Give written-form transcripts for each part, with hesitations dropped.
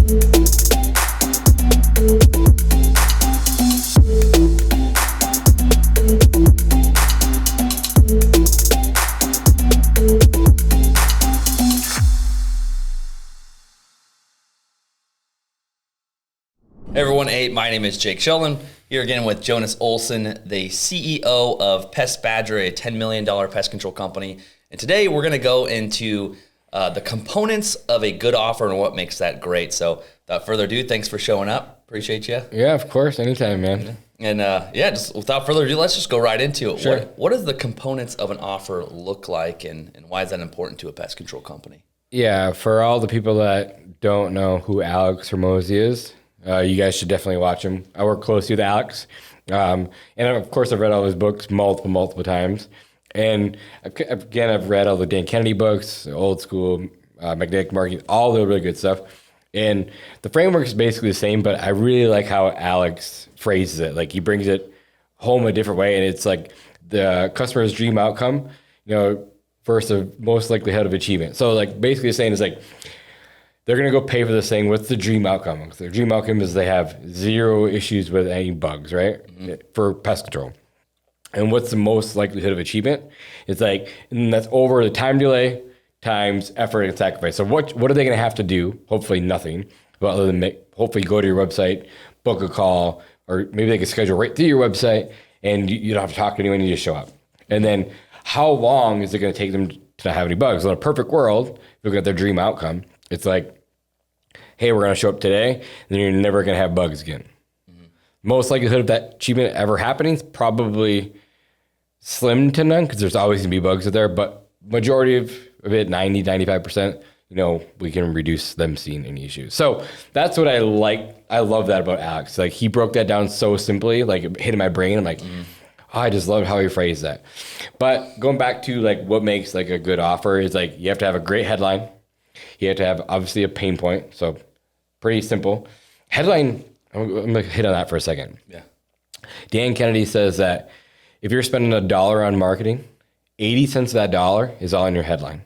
Hey everyone, my name is Jake Sheldon, here again with Jonas Olson, the CEO of Pest, a $10 million pest control company. And today we're going to go into the components of a good offer and what makes that great. So without further ado, thanks for showing up. Appreciate you. Yeah, of course. Anytime, man. And just without further ado, let's just go right into it. Sure. What does the components of an offer look like, and why is that important to a pest control company? Yeah, for all the people that don't know who Alex Hormozi is, you guys should definitely watch him. I work closely with Alex. And of course, I've read all his books multiple times. And again, I've read all the Dan Kennedy books, old school, magnetic marketing, all the really good stuff. And the framework is basically the same, but I really like how Alex phrases it. Like he brings it home a different way. And it's like the customer's dream outcome, versus the most likelihood of achievement. So like basically saying is like, they're going to go pay for this thing. What's the dream outcome? Their dream outcome is they have zero issues with any bugs, right? Mm-hmm. For pest control. And what's the most likelihood of achievement? It's like, and that's over the time delay times effort and sacrifice. So what are they going to have to do? Hopefully nothing, but other than hopefully go to your website, book a call, or maybe they can schedule right through your website and you don't have to talk to anyone, you just show up. And then how long is it going to take them to not have any bugs? So in a perfect world, look at their dream outcome. It's like, hey, we're going to show up today, and you're never going to have bugs again. Mm-hmm. Most likelihood of that achievement ever happening is probably slim to none, because there's always going to be bugs out there, but majority of it, 90, 95%, we can reduce them seeing any issues. So that's what I like. I love that about Alex. Like he broke that down so simply, like it hit in my brain. I'm like, I just love how he phrased that. But going back to like what makes like a good offer is like you have to have a great headline. You have to have obviously a pain point. So pretty simple. Headline, I'm going to hit on that for a second. Yeah. Dan Kennedy says that if you're spending $1 on marketing, 80 cents of that dollar is all in your headline.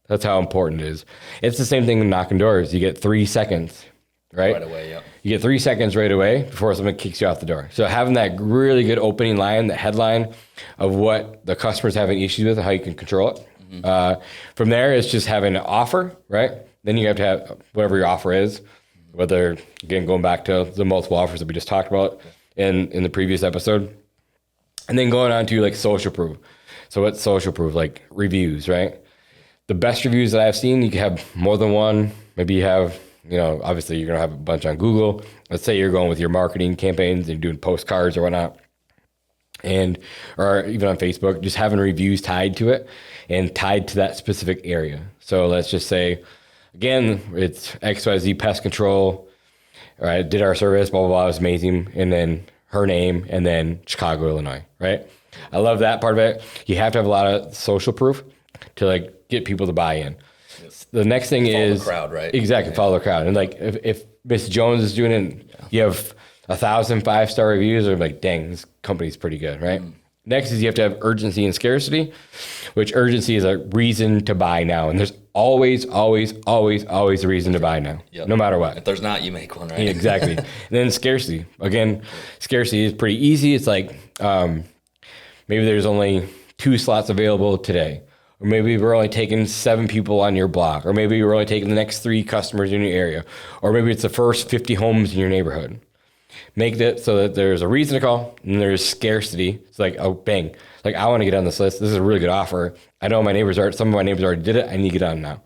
That's how important it is. It's the same thing with knocking doors. You get 3 seconds, right? Right away, yeah. You get 3 seconds right away before someone kicks you out the door. So having that really good opening line, the headline of what the customer's having issues with and how you can control it. Mm-hmm. From there, it's just having an offer, right? Then you have to have whatever your offer is, whether, again, going back to the multiple offers that we just talked about in the previous episode. And then going on to like social proof. So what's social proof? Like reviews, right? The best reviews that I've seen, you can have more than one. Maybe you have, obviously you're going to have a bunch on Google. Let's say you're going with your marketing campaigns and doing postcards or whatnot. Or even on Facebook, just having reviews tied to it and tied to that specific area. So let's just say, again, it's XYZ Pest Control. Right, did our service, blah, blah, blah, it was amazing. And then her name, and then Chicago, Illinois, right? I love that part of it. You have to have a lot of social proof to like get people to buy in. Yes. The next thing is follow the crowd, right? Exactly, follow the crowd. And like if Miss Jones is doing it, you have 1,000 5-star reviews, or like, dang, this company's pretty good, right? Next is you have to have urgency and scarcity, which urgency is a reason to buy now. And there's always a reason to buy now, no matter what. If there's not, you make one, right? Exactly. And then scarcity. Again, scarcity is pretty easy. It's like maybe there's only 2 slots available today. Or maybe we're only taking 7 people on your block. Or maybe we're only taking the next 3 customers in your area. Or maybe it's the first 50 homes in your neighborhood. Make it so that there's a reason to call and there's scarcity. It's like, oh, bang. Like, I want to get on this list. This is a really good offer. I know some of my neighbors already did it. I need to get on now,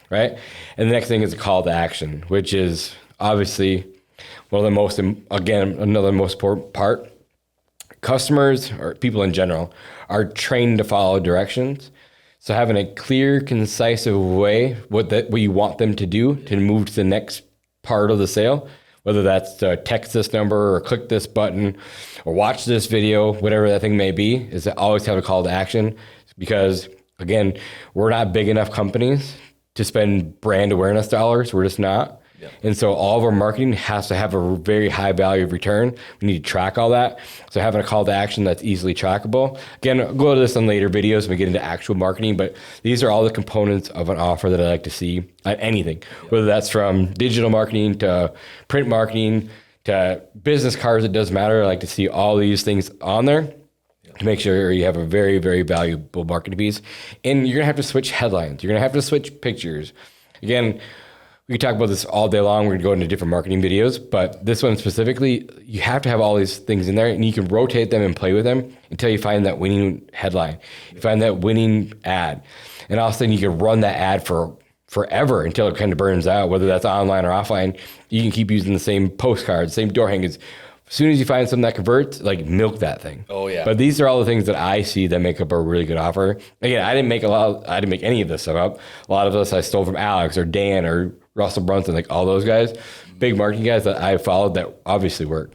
right? And the next thing is a call to action, which is obviously one of the another most important part. Customers, or people in general, are trained to follow directions. So having a clear, concise way what you want them to do to move to the next part of the sale, whether that's to text this number or click this button or watch this video, whatever that thing may be, is to always have a call to action. Because again, we're not big enough companies to spend brand awareness dollars. We're just not. And so all of our marketing has to have a very high value of return. We need to track all that. So having a call to action that's easily trackable. Again, I'll go to this in later videos when we get into actual marketing, but these are all the components of an offer that I like to see on anything, whether that's from digital marketing to print marketing to business cards. It doesn't matter. I like to see all these things on there to make sure you have a very, very valuable marketing piece. And you're going to have to switch headlines. You're going to have to switch pictures. Again, we can talk about this all day long. We're going to go into different marketing videos, but this one specifically, you have to have all these things in there, and you can rotate them and play with them until you find that winning headline. You find that winning ad. And all of a sudden, you can run that ad for forever until it kind of burns out, whether that's online or offline. You can keep using the same postcards, same door hangers. As soon as you find something that converts, like milk that thing. Oh yeah. But these are all the things that I see that make up a really good offer. Again, I didn't make any of this stuff up. A lot of this I stole from Alex or Dan or Russell Brunson, like all those guys, big marketing guys that I followed that obviously work.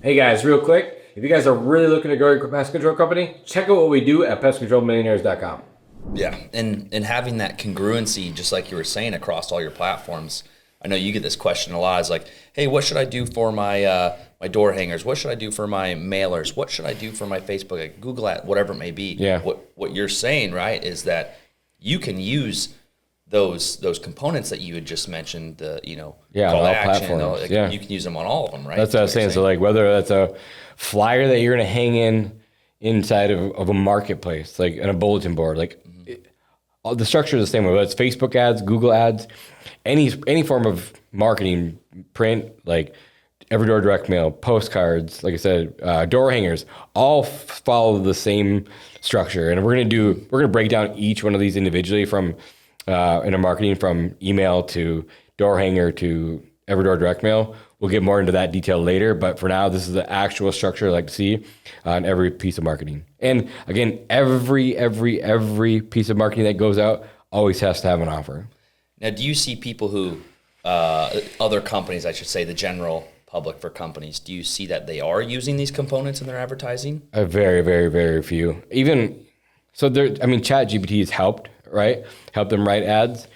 Hey guys, real quick, if you guys are really looking to grow your pest control company, check out what we do at pestcontrolmillionaires.com. Yeah, and having that congruency, just like you were saying, across all your platforms. I know you get this question a lot. It's like, hey, what should I do for my my door hangers? What should I do for my mailers? What should I do for my Facebook, like Google ad, whatever it may be? Yeah. What you're saying, right, is that you can use those components that you had just mentioned, the call to action, you can use them on all of them, right? That's what I was saying. So like whether that's a flyer that you're going to hang inside of a marketplace, like in a bulletin board, like the structure is the same way. Whether it's Facebook ads, Google ads, any form of marketing, print, like every door direct mail, postcards, like I said, door hangers, all follow the same structure. And we're gonna break down each one of these individually from in our marketing, from email to door hanger to every door direct mail. We'll get more into that detail later, but for now, this is the actual structure I like to see on every piece of marketing. And again, every piece of marketing that goes out always has to have an offer. Now, do you see people who, other companies, I should say, the general public for companies, do you see that they are using these components in their advertising? A very, very, very few. ChatGPT has helped, right? Help them write ads.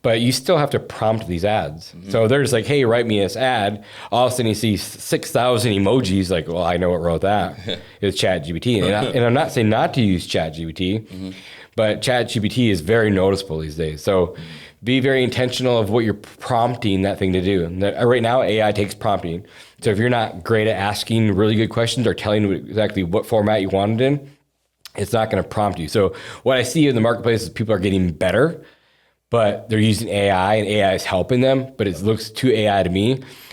But you still have to prompt these ads. Mm-hmm. So they're just like, hey, write me this ad. All of a sudden you see 6,000 emojis. Like, well, I know what wrote that. It's ChatGPT. And I'm not saying not to use ChatGPT, but ChatGPT is very noticeable these days. So be very intentional of what you're prompting that thing to do. And right now, AI takes prompting. So if you're not great at asking really good questions or telling exactly what format you want it in, it's not going to prompt you. So what I see in the marketplace is people are getting better, but they're using AI and AI is helping them, but it looks too AI to me,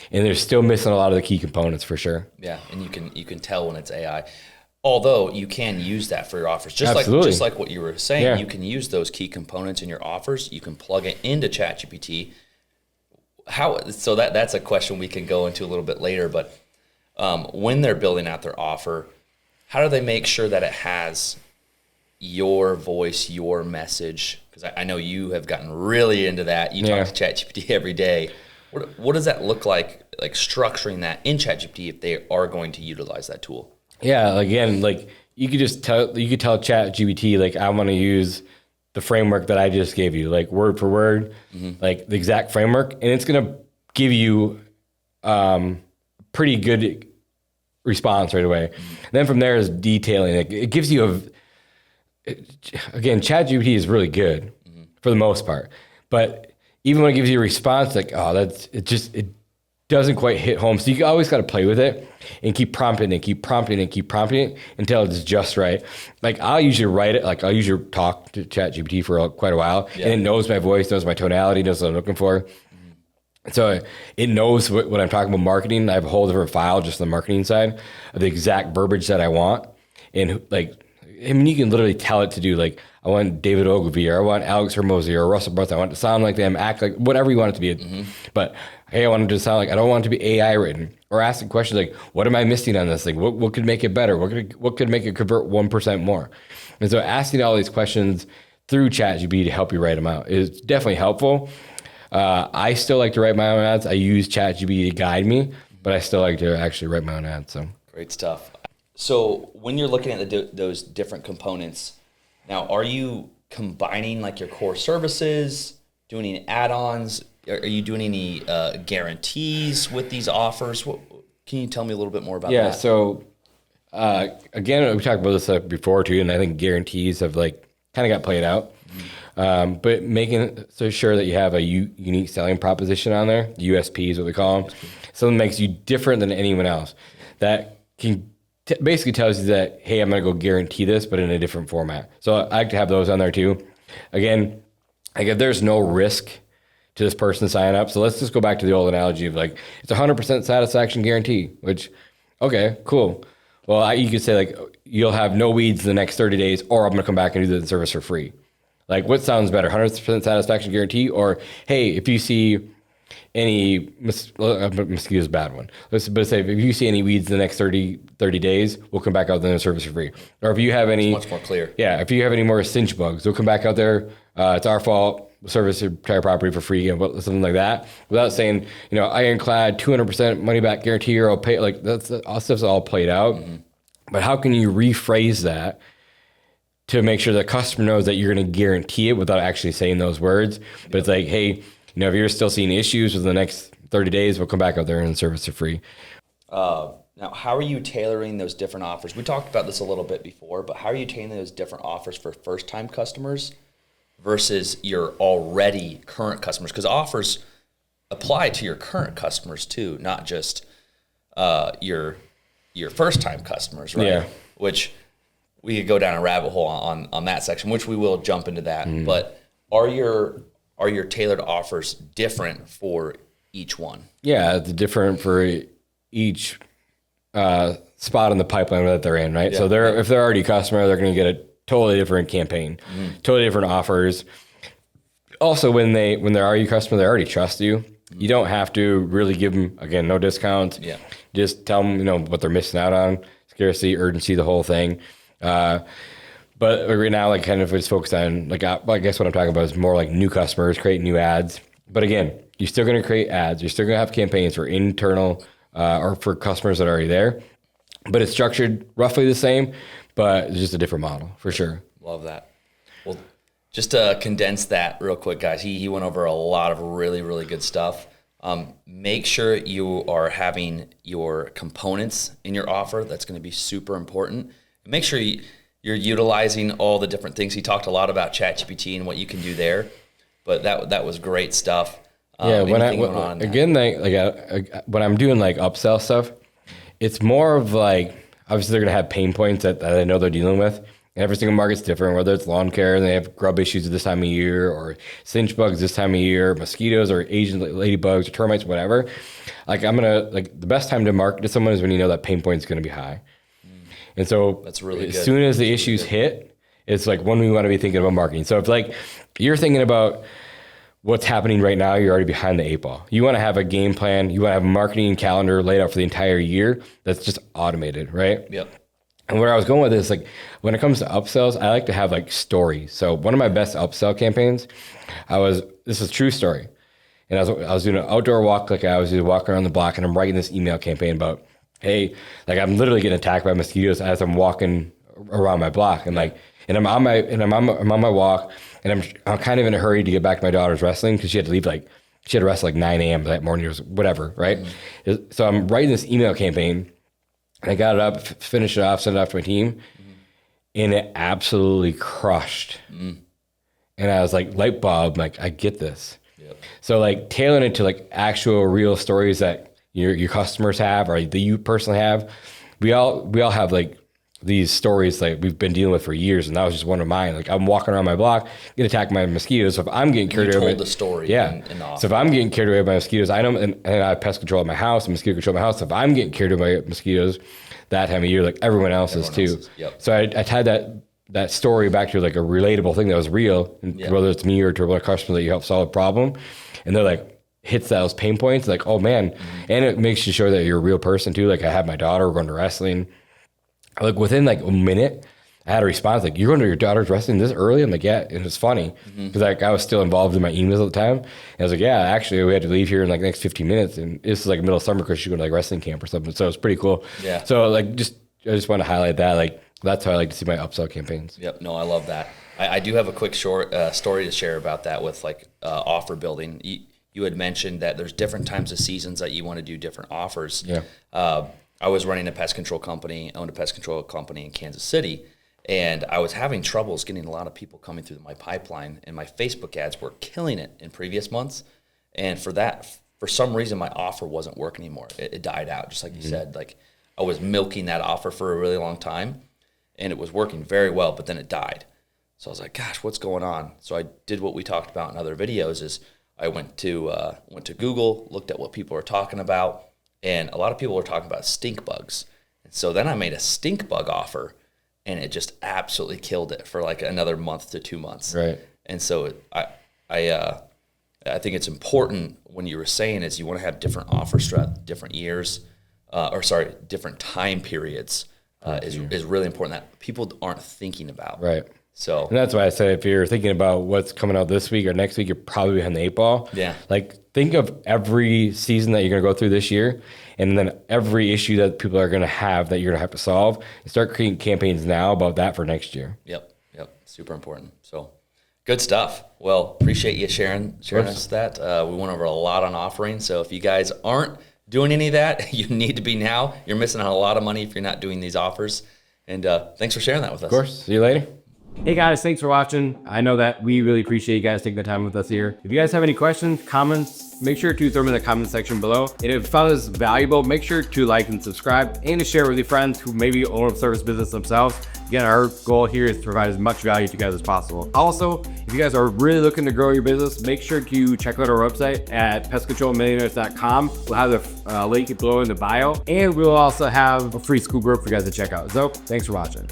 and they're still missing a lot of the key components for sure. Yeah, and you can tell when it's AI. Although you can use that for your offers, just like what you were saying, you can use those key components in your offers. You can plug it into ChatGPT. So that's a question we can go into a little bit later. But when they're building out their offer, how do they make sure that it has your voice, your message? Because I know you have gotten really into that. You talk to ChatGPT every day. What does that look like structuring that in ChatGPT if they are going to utilize that tool? Yeah, again, like you could tell ChatGPT, like I want to use the framework that I just gave you, like word for word, like the exact framework, and it's gonna give you pretty good response right away. And then from there is detailing. It gives you again, ChatGPT is really good for the most part, but even when it gives you a response, like it doesn't quite hit home. So you always got to play with it and keep prompting and keep prompting and keep prompting it until it's just right. Like I'll usually write it, like I'll usually talk to ChatGPT for quite a while, and it knows my voice, knows my tonality, knows what I'm looking for. So it knows what I'm talking about marketing. I have a whole different file just on the marketing side of the exact verbiage that I want. And you can literally tell it to do, like, I want David Ogilvy, or I want Alex Hermosi, or Russell Brunson. I want it to sound like them, act like, whatever you want it to be. But hey, I want it to sound like, I don't want it to be AI written. Or asking questions like, what am I missing on this thing? What could make it better? What could make it convert 1% more? And so asking all these questions through ChatGPT to help you write them out is definitely helpful. I still like to write my own ads. I use ChatGPT to guide me, but I still like to actually write my own ads. So great stuff. So when you're looking at those different components, now are you combining like your core services, doing add-ons, are you doing any guarantees with these offers? Can you tell me a little bit more about Yeah. that? So again, we talked about this before too, and I think guarantees have like kind of got played out. But making so sure that you have a unique selling proposition on there, USP is what we call them, something that makes you different than anyone else. That can basically tells you that, hey, I'm going to go guarantee this, but in a different format. So I like to have those on there too. Again, like if there's no risk to this person signing up, so let's just go back to the old analogy of like it's 100% satisfaction guarantee. Which, okay, cool. Well, you could say like you'll have no weeds in the next 30 days, or I'm going to come back and do the service for free. Like, what sounds better, 100% satisfaction guarantee, or hey, if you see any mosquito is a bad one. But say if you see any weeds in the next 30 days, we'll come back out there and service for free. Or if you have any, it's much more clear. Yeah, if you have any more cinch bugs, we'll come back out there. It's our fault. We'll service your entire property for free, something like that. Without saying, ironclad 200% money back guarantee, or I'll pay. Like that's all stuff's all played out. Mm-hmm. But how can you rephrase that to make sure the customer knows that you're going to guarantee it without actually saying those words? But it's like, hey, if you're still seeing issues within the next 30 days, we'll come back out there and service it free. Now, how are you tailoring those different offers? We talked about this a little bit before, but how are you tailoring those different offers for first-time customers versus your already current customers? Because offers apply to your current customers too, not just your first-time customers, right? Yeah. Which we could go down a rabbit hole on that section, which we will jump into that. Mm. But are your tailored offers different for each one? Yeah, it's different for each spot in the pipeline that they're in, right? Yeah. So if they're already a customer, they're going to get a totally different campaign, totally different offers. Also, when they're already a customer, they already trust you. You don't have to really give them, again, no discounts. Yeah. Just tell them, what they're missing out on, scarcity, urgency, the whole thing. But right now, like kind of it's focused on I guess what I'm talking about is more like new customers, create new ads. But again, you're still going to create ads. You're still going to have campaigns for internal or for customers that are already there. But it's structured roughly the same, but it's just a different model for sure. Love that. Well, just to condense that real quick, guys, he went over a lot of really, really good stuff. Make sure you are having your components in your offer. That's going to be super important. Make sure you're utilizing all the different things. He talked a lot about ChatGPT and what you can do there, but that was great stuff. Yeah, when I'm doing like upsell stuff, it's more of like obviously they're gonna have pain points that I know they're dealing with. And every single market's different, whether it's lawn care and they have grub issues at this time of year, or cinch bugs this time of year, mosquitoes or Asian ladybugs or termites, whatever. Like the best time to market to someone is when you know that pain point is gonna be high. And so that's really as soon as the issues hit, it's like when we want to be thinking about marketing. So if like you're thinking about what's happening right now, you're already behind the 8 ball. You want to have a game plan. You want to have a marketing calendar laid out for the entire year that's just automated, right? Yep. And where I was going with this, like when it comes to upsells, I like to have like stories. So one of my best upsell campaigns, this is a true story. And I was doing an outdoor walk, like I was walking around the block, and I'm writing this email campaign about, hey, like I'm literally getting attacked by mosquitoes as I'm walking around my block, and I'm on my walk, and I'm kind of in a hurry to get back to my daughter's wrestling because she had to leave she had to wrestle 9 a.m. that morning or whatever, right? Mm-hmm. So I'm writing this email campaign, and I got it up, finished it off, sent it off to my team, and it absolutely crushed. And I was like, light bulb, like I get this. Yep. So like tailoring it to like actual real stories that your customers have or that you personally have. We all have like these stories like we've been dealing with for years, and that was just one of mine. Like I'm walking around my block, get attacked by mosquitoes. So if I'm getting carried away, told the story. Yeah. So if I'm getting carried away by mosquitoes, I know, and I have pest control at my house and mosquito control at my house. So if I'm getting carried away by mosquitoes that time of year, like everyone else is too. Yep. So I tied that story back to like a relatable thing that was real, whether it's me or to a customer that you help solve a problem, and they're like, hits those pain points, like, oh man. And it makes you sure that you're a real person too. Like I have my daughter going to wrestling. Like within like a minute, I had a response like, you're going to your daughter's wrestling this early? I'm like, yeah. And it was funny because like I was still involved in my emails at the time. And I was like, yeah, actually we had to leave here in like the next 15 minutes. And this is like middle of summer because she's going to like wrestling camp or something. So it's pretty cool. Yeah. So like I just want to highlight that. Like that's how I like to see my upsell campaigns. Yep. No, I love that. I do have a quick short story to share about that with like offer building. you had mentioned that there's different times of seasons that you want to do different offers. Yeah. I was running a pest control company, owned a pest control company in Kansas City, and I was having troubles getting a lot of people coming through my pipeline, and my Facebook ads were killing it in previous months. And for some reason, my offer wasn't working anymore. It died out, just like you said. Like, I was milking that offer for a really long time, and it was working very well, but then it died. So I was like, gosh, what's going on? So I did what we talked about in other videos is I went to Google, looked at what people are talking about, and a lot of people were talking about stink bugs. And so then I made a stink bug offer, and it just absolutely killed it for like another month to 2 months. Right. And so I think it's important when you were saying is you want to have different offers throughout different years, different time periods is really important that people aren't thinking about. Right. So and that's why I said if you're thinking about what's coming out this week or next week, you're probably behind the 8 ball. Yeah. Like think of every season that you're going to go through this year, and then every issue that people are going to have that you're going to have to solve, and start creating campaigns now about that for next year. Yep. Super important. So good stuff. Well, appreciate you sharing us that. We went over a lot on offering. So if you guys aren't doing any of that, you need to be now. You're missing out on a lot of money if you're not doing these offers. And thanks for sharing that with us. Of course. See you later. Hey guys, thanks for watching. I know that we really appreciate you guys taking the time with us here. If you guys have any questions, comments, make sure to throw them in the comment section below. And if you found this valuable, make sure to like and subscribe and to share with your friends who maybe own a service business themselves. Again, our goal here is to provide as much value to you guys as possible. Also, if you guys are really looking to grow your business, make sure to check out our website at pestcontrolmillionaires.com. We'll have the link below in the bio, and we'll also have a free school group for you guys to check out. So, thanks for watching.